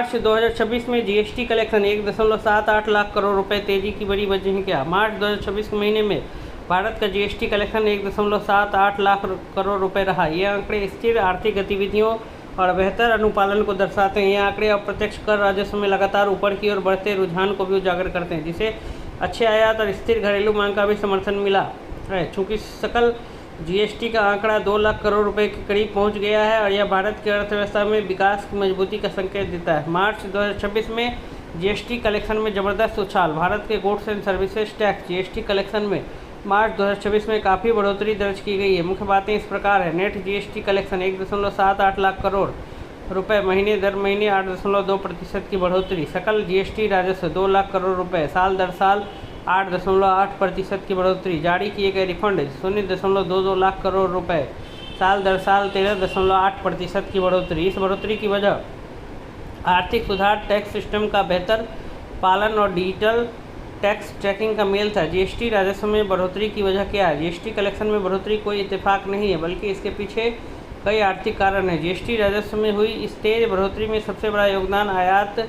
मार्च 2026 में GST collection 1.78 lakh crore रुपए, तेजी की बड़ी वजह क्या? मार्च 2026 के महीने में भारत का जीएसटी कलेक्शन 1.78 लाख करोड़ रुपए रहा। ये आंकड़े स्थिर आर्थिक गतिविधियों और बेहतर अनुपालन को दर्शाते हैं। ये आंकड़े अप्रत्यक्ष कर राजस्व में लगातार ऊपर की ओर बढ़ते रुझान को भी उजागर करते हैं, जिसे अच्छे आयात और स्थिर घरेलू मांग का भी समर्थन मिला है। चूँकि सकल जीएसटी का आंकड़ा 2 लाख करोड़ रुपए के करीब पहुंच गया है और यह भारत की अर्थव्यवस्था में विकास की मजबूती का संकेत देता है। मार्च 2026 में जीएसटी कलेक्शन में ज़बरदस्त उछाल। भारत के goods and services tax GST collection में मार्च 2026 में काफ़ी बढ़ोतरी दर्ज की गई है। मुख्य बातें इस प्रकार है। Net GST collection 1.78 lakh crore रुपए, महीने दर महीने 8.2% की बढ़ोतरी। सकल जीएसटी राजस्व 2 लाख करोड़ रुपए, साल दर साल 8.8% की बढ़ोतरी। जारी किए गए रिफंड 0.22 लाख करोड़ रुपए, साल दर साल 13.8% की बढ़ोतरी। इस बढ़ोतरी की वजह आर्थिक सुधार, टैक्स सिस्टम का बेहतर पालन और डिजिटल टैक्स ट्रैकिंग का मेल था। जीएसटी राजस्व में बढ़ोतरी की वजह क्या है? जीएसटी कलेक्शन में बढ़ोतरी कोई इत्तेफाक नहीं है, बल्कि इसके पीछे कई आर्थिक कारण हैं। जीएसटी राजस्व में हुई इस तेज बढ़ोतरी में सबसे बड़ा योगदान आयात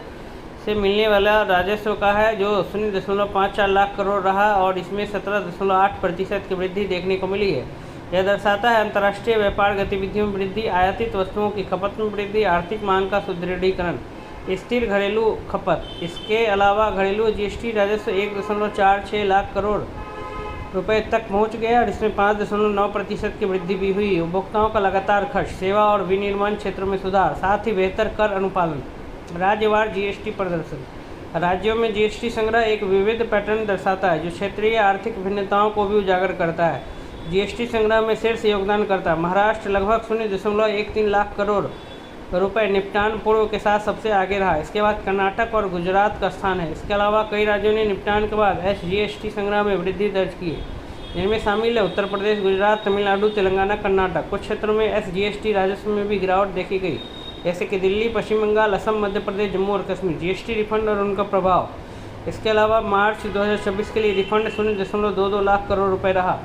से मिलने वाला राजस्व का है, जो 0.54 लाख करोड़ रहा और इसमें 17.8% की वृद्धि देखने को मिली है। यह दर्शाता है अंतर्राष्ट्रीय व्यापार गतिविधियों में वृद्धि, आयातित वस्तुओं की खपत में वृद्धि, आर्थिक मांग का सुदृढ़ीकरण, स्थिर घरेलू खपत। इसके अलावा घरेलू जीएसटी राजस्व 1.46 लाख करोड़ रुपए तक पहुंच गया और इसमें 5.9% की वृद्धि भी हुई। उपभोक्ताओं का लगातार खर्च, सेवा और विनिर्माण क्षेत्रों में सुधार, साथ ही बेहतर कर अनुपालन। राज्यवार जीएसटी प्रदर्शन। राज्यों में जीएसटी संग्रह एक विविध पैटर्न दर्शाता है, जो क्षेत्रीय आर्थिक भिन्नताओं को भी उजागर करता है। जीएसटी संग्रह में शीर्ष योगदानकर्ता महाराष्ट्र लगभग 0.13 लाख करोड़ रुपए निपटान पूर्व के साथ सबसे आगे रहा। इसके बाद कर्नाटक और गुजरात का स्थान है। इसके अलावा कई राज्यों ने निपटान के बाद एसजीएसटी संग्रह में वृद्धि दर्ज की है। इनमें शामिल है उत्तर प्रदेश, गुजरात, तमिलनाडु, तेलंगाना, कर्नाटक। कुछ क्षेत्रों में एसजीएसटी राजस्व में भी गिरावट देखी गई, जैसे कि दिल्ली, पश्चिम बंगाल, असम, मध्य प्रदेश, जम्मू और कश्मीर। जीएसटी रिफंड और उनका प्रभाव। इसके अलावा मार्च 2026 के लिए रिफंड 0.22 लाख करोड़ रुपए रहा,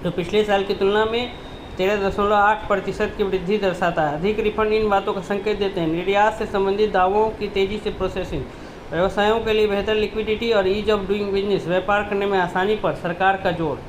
जो पिछले साल की तुलना में 13.8% की वृद्धि दर्शाता है। अधिक रिफंड इन बातों का संकेत देते हैं: निर्यात से संबंधित दावों की तेजी से प्रोसेसिंग, व्यवसायों के लिए बेहतर लिक्विडिटी और ईज ऑफ डूइंग बिजनेस, व्यापार करने में आसानी पर सरकार का जोर।